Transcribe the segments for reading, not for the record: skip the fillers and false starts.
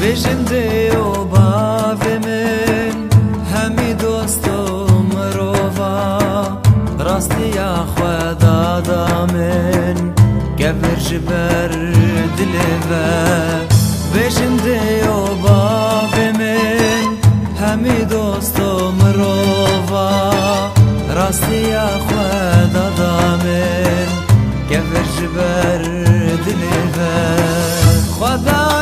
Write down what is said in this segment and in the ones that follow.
بجنده و باو من همی دوست و مروفا راستی خدا دامن گفر جبر دلوه بجنده و باو من همی دوست و مروفا راستی خدا دامن گفر جبر دلوه خدا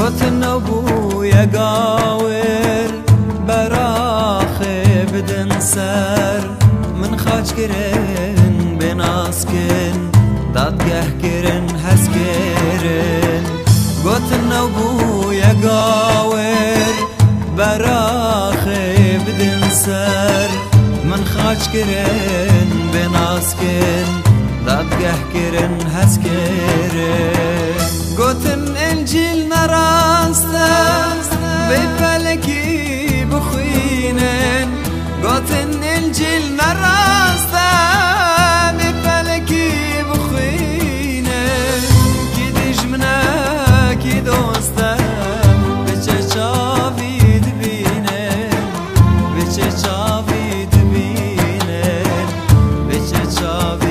گوتنو بویا گاور براخه بدن سر من خاج کرن بناس کن دادگه کرن حس کرن گوتنو بویا گاور براخه بدن سر من خاج کرن بناس کن دادگه کرن حس کرن گوتن انجیل نراسته بفلکی بخوینن گوتن انجیل نراسته بفلکی بخوینن کی دشمنه کی دوسته بچه چاوی دبینن بچه چاوی دبینن بچه چاوی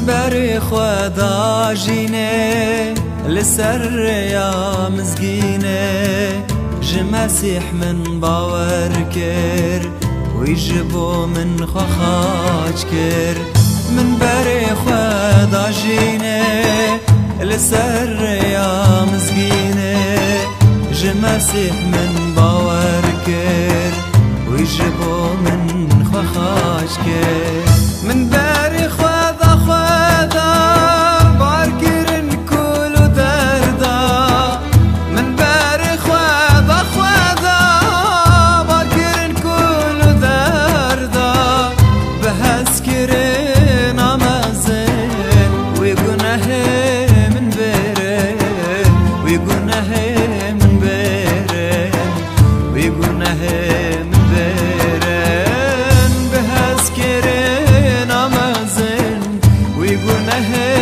بر خدا جینه لسر یا مزگینه جمسیح من باور کر ویجبو من خواج کر من بر خدا جینه لسر یا مزگینه جمسیح من باور کر ویجبو من خواج کر من بر خدا نهر